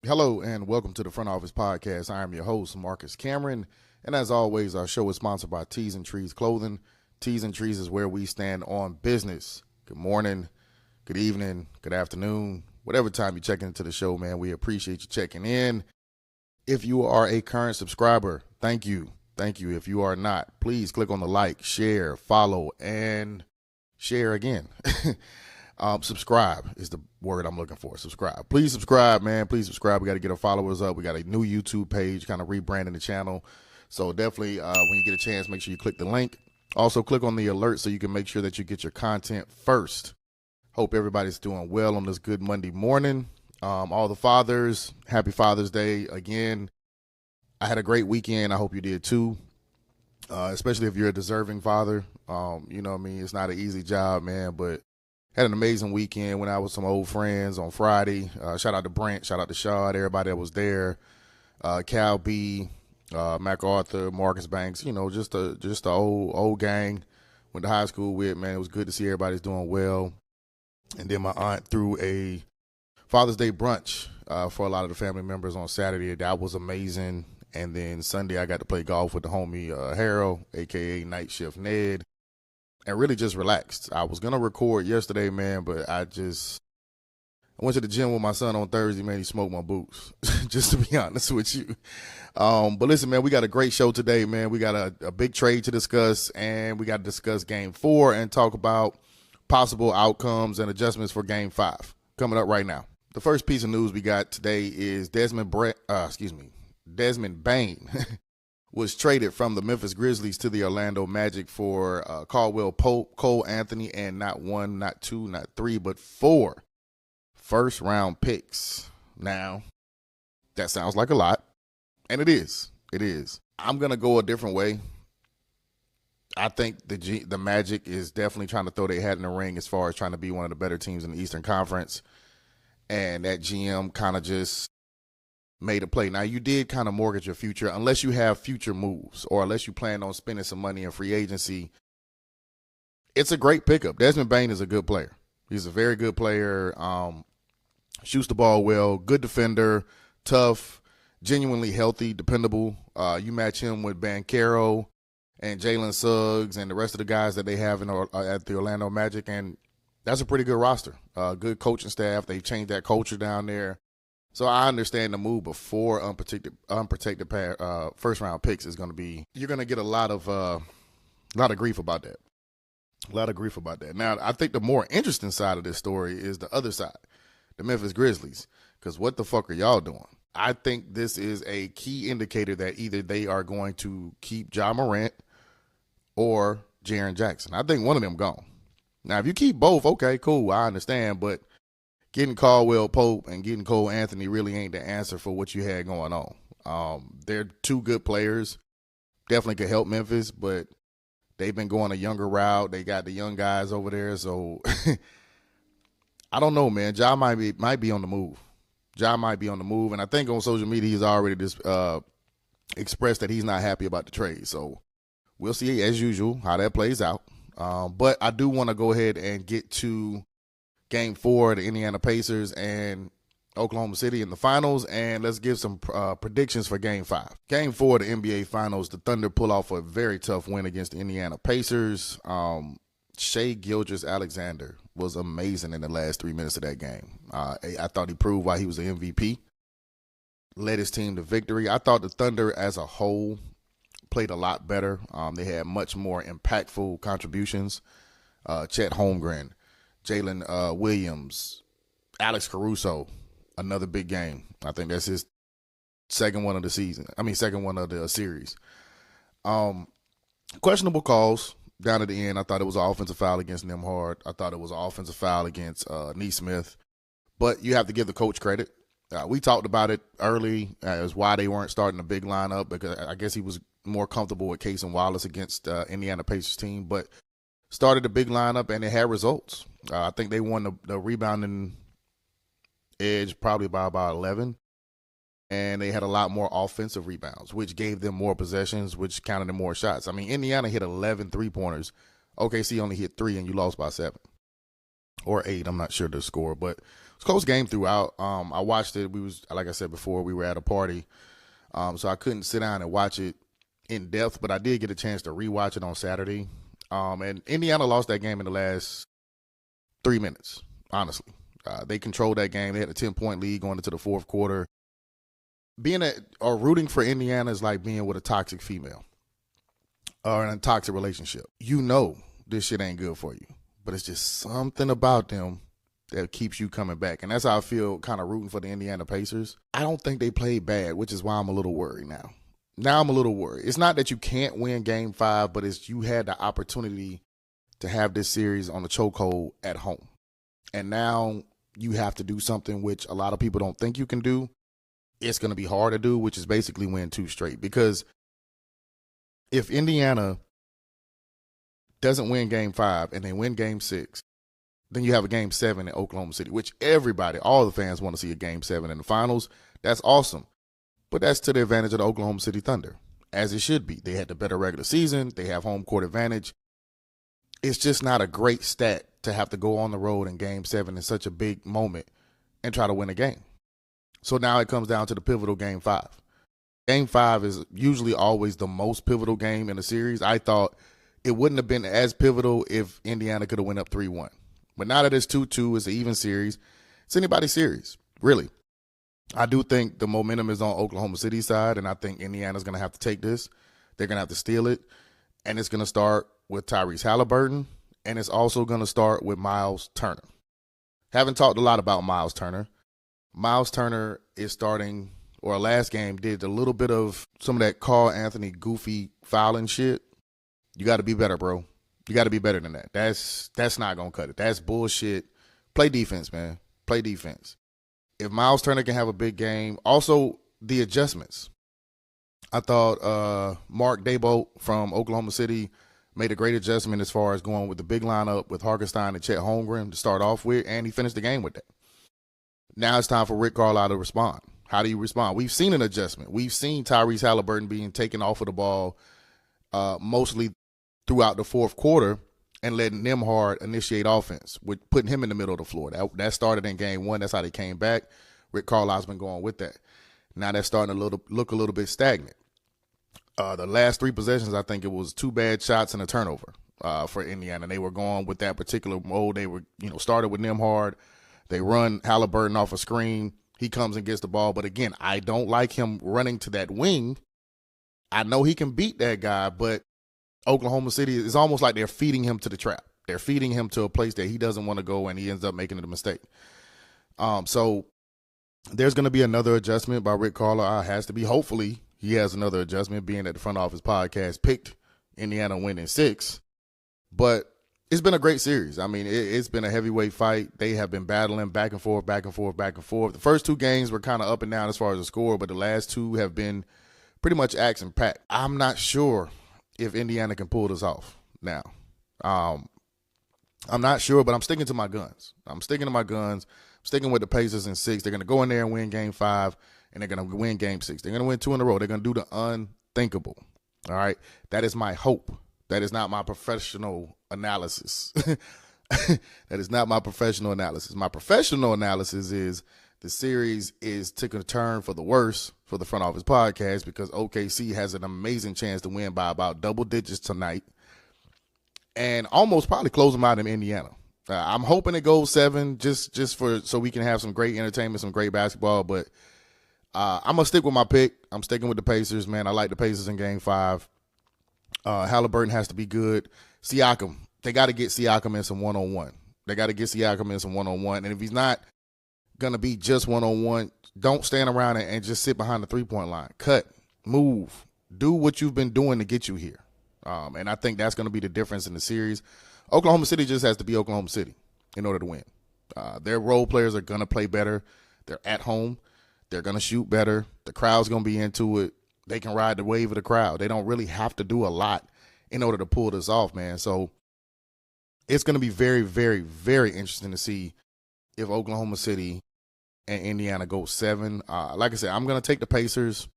Hello and welcome to the Front Office Podcast. I am your host, Marcus Cameron. And as always, our show is sponsored by Tees and Trees Clothing. Tees and Trees is where we stand on business. Good morning, good evening, good afternoon, whatever time you check into the show, man. We appreciate you checking in. If you are a current subscriber, thank you. Thank you. If you are not, please click on the like, share, follow, and share again. Subscribe is the word I'm looking for. Subscribe. Please subscribe, man. Please subscribe. We got to get our followers up. We got a new YouTube page, kind of rebranding the channel. So definitely, when you get a chance, make sure you click the link. Also, click on the alert so you can make sure that you get your content first. Hope everybody's doing well on this good Monday morning. All the fathers, happy Father's Day again. I had a great weekend. I hope you did too. Especially if you're a deserving father. You know what I mean? It's not an easy job, man, but had an amazing weekend. Went out with some old friends on Friday. Shout out to Brent. Shout out to Shad. Everybody that was there. Cal B, MacArthur, Marcus Banks. You know, just the old gang. Went to high school with, man. It was good to see everybody's doing well. And then my aunt threw a Father's Day brunch for a lot of the family members on Saturday. That was amazing. And then Sunday I got to play golf with the homie Harold, a.k.a. Night Shift Ned. And really just relaxed. I was going to record yesterday, man, but I went to the gym with my son on Thursday, man. He smoked my boots, just to be honest with you. But listen, man, we got a great show today, man. We got a big trade to discuss, and we got to discuss Game 4 and talk about possible outcomes and adjustments for Game 5 coming up right now. The first piece of news we got today is Desmond Bane was traded from the Memphis Grizzlies to the Orlando Magic for Caldwell Pope, Cole Anthony, and not one, not two, not three, but 4 first-round picks. Now, that sounds like a lot, and it is. It is. I'm going to go a different way. I think the Magic is definitely trying to throw their hat in the ring as far as trying to be one of the better teams in the Eastern Conference, and that GM kind of just made a play. Now, you did kind of mortgage your future unless you have future moves or unless you plan on spending some money in free agency. It's a great pickup. Desmond Bane is a good player. He's a very good player, shoots the ball well, good defender, tough, genuinely healthy, dependable. You match him with Banchero and Jalen Suggs and the rest of the guys that they have at the Orlando Magic, and that's a pretty good roster. Good coaching staff. They've changed that culture down there. So I understand the move before unprotected first-round picks is going to be – you're going to get a lot of grief about that. A lot of grief about that. Now, I think the more interesting side of this story is the other side, the Memphis Grizzlies, because what the fuck are y'all doing? I think this is a key indicator that either they are going to keep Ja Morant or Jaren Jackson. I think one of them gone. Now, if you keep both, okay, cool, I understand, but – getting Caldwell Pope and getting Cole Anthony really ain't the answer for what you had going on. They're two good players. Definitely could help Memphis, but they've been going a younger route. They got the young guys over there, so I don't know, man. Ja might be on the move. Ja might be on the move, and I think on social media he's already expressed that he's not happy about the trade. So we'll see, as usual, how that plays out. But I do want to go ahead and get to Game 4, the Indiana Pacers and Oklahoma City in the finals, and let's give some predictions for Game 5. Game 4 of the NBA Finals, the Thunder pull off a very tough win against the Indiana Pacers. Shai Gilgeous-Alexander was amazing in the last 3 minutes of that game. I thought he proved why he was the MVP, led his team to victory. I thought the Thunder as a whole played a lot better. They had much more impactful contributions. Chet Holmgren, Jalen Williams, Alex Caruso, another big game. I think that's his second one of the series. Questionable calls down at the end. I thought it was an offensive foul against Nembhard. I thought it was an offensive foul against Neesmith. But you have to give the coach credit. We talked about it early as why they weren't starting a big lineup, because I guess he was more comfortable with Case and Wallace against Indiana Pacers team. But started a big lineup, and it had results. I think they won the rebounding edge probably by about 11, and they had a lot more offensive rebounds, which gave them more possessions, which counted them more shots. I mean, Indiana hit 11 three-pointers. OKC only hit 3, and you lost by 7 or 8. I'm not sure the score, but a close game throughout. I watched it. Like I said before, we were at a party, so I couldn't sit down and watch it in depth, but I did get a chance to rewatch it on Saturday. And Indiana lost that game in the last 3 minutes, honestly. They controlled that game. They had a 10-point lead going into the fourth quarter. Rooting for Indiana is like being with a toxic female or in a toxic relationship. You know this shit ain't good for you, but it's just something about them that keeps you coming back. And that's how I feel kind of rooting for the Indiana Pacers. I don't think they played bad, which is why I'm a little worried now. Now I'm a little worried. It's not that you can't win game 5, but it's you had the opportunity to have this series on the chokehold at home. And now you have to do something which a lot of people don't think you can do. It's going to be hard to do, which is basically win 2 straight. Because if Indiana doesn't win game 5 and they win game 6, then you have a game 7 in Oklahoma City, which all the fans want to see a game 7 in the finals. That's awesome. But that's to the advantage of the Oklahoma City Thunder, as it should be. They had the better regular season. They have home court advantage. It's just not a great stat to have to go on the road in game 7 in such a big moment and try to win a game. So now it comes down to the pivotal game 5. Game 5 is usually always the most pivotal game in a series. I thought it wouldn't have been as pivotal if Indiana could have went up 3-1. But now that it's 2-2, it's an even series. It's anybody's series, really. I do think the momentum is on Oklahoma City's side, and I think Indiana's going to have to take this. They're going to have to steal it, and it's going to start with Tyrese Halliburton, and it's also going to start with Miles Turner. Haven't talked a lot about Miles Turner. Miles Turner is starting, or last game, did a little bit of some of that Carl Anthony goofy fouling shit. You got to be better, bro. You got to be better than that. That's not going to cut it. That's bullshit. Play defense, man. Play defense. If Miles Turner can have a big game, also the adjustments. I thought Mark Dabo from Oklahoma City made a great adjustment as far as going with the big lineup with Hartenstein and Chet Holmgren to start off with, and he finished the game with that. Now it's time for Rick Carlisle to respond. How do you respond? We've seen an adjustment. We've seen Tyrese Halliburton being taken off of the ball mostly throughout the fourth quarter and letting Nembhard initiate offense, with putting him in the middle of the floor. That started in game 1. That's how they came back. Rick Carlisle's been going with that. Now that's starting to look a little bit stagnant. The last 3 possessions, I think it was 2 bad shots and a turnover for Indiana. They were going with that particular mode. They were, started with Nembhard. They run Halliburton off a screen. He comes and gets the ball. But again, I don't like him running to that wing. I know he can beat that guy, but Oklahoma City is almost like they're feeding him to the trap. They're feeding him to a place that he doesn't want to go, and he ends up making it a mistake. So there's going to be another adjustment by Rick Carlisle. Has to be. Hopefully he has another adjustment, being that the front office podcast picked Indiana winning 6. But it's been a great series. I mean, it's been a heavyweight fight. They have been battling back and forth, back and forth, back and forth. The first 2 games were kind of up and down as far as the score, but the last 2 have been pretty much action-packed. I'm not sure if Indiana can pull this off now. I'm not sure, but I'm sticking to my guns. I'm sticking with the Pacers in 6. They're going to go in there and win game 5, and they're going to win game 6. They're going to win 2 in a row. They're going to do the unthinkable. All right? That is my hope. That is not my professional analysis. That is not my professional analysis. My professional analysis is the series is taking a turn for the worse for the front office podcast, because OKC has an amazing chance to win by about double digits tonight and almost probably close them out in Indiana. I'm hoping it goes 7 just so we can have some great entertainment, some great basketball. But I'm going to stick with my pick. I'm sticking with the Pacers, man. I like the Pacers in game 5. Halliburton has to be good. Siakam, they got to get Siakam in some one-on-one. And if he's not going to be just one-on-one, don't stand around and just sit behind the three-point line. Cut, move, do what you've been doing to get you here. And I think that's going to be the difference in the series. Oklahoma City just has to be Oklahoma City in order to win. Their role players are going to play better. They're at home. They're going to shoot better. The crowd's going to be into it. They can ride the wave of the crowd. They don't really have to do a lot in order to pull this off, man. So it's going to be very, very, very interesting to see if Oklahoma City and Indiana go 7. Like I said, I'm going to take the Pacers.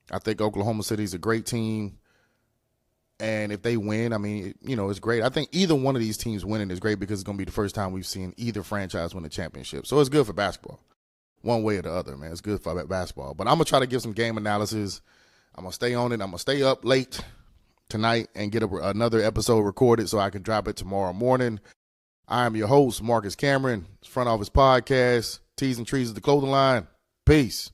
I think Oklahoma City is a great team. And if they win, I mean, it's great. I think either one of these teams winning is great because it's going to be the first time we've seen either franchise win a championship. So it's good for basketball. One way or the other, man. It's good for basketball. But I'm going to try to give some game analysis. I'm going to stay on it. I'm going to stay up late tonight and get another episode recorded so I can drop it tomorrow morning. I am your host, Marcus Cameron, Front Office Podcast, T's and Trees of the Clothing Line. Peace.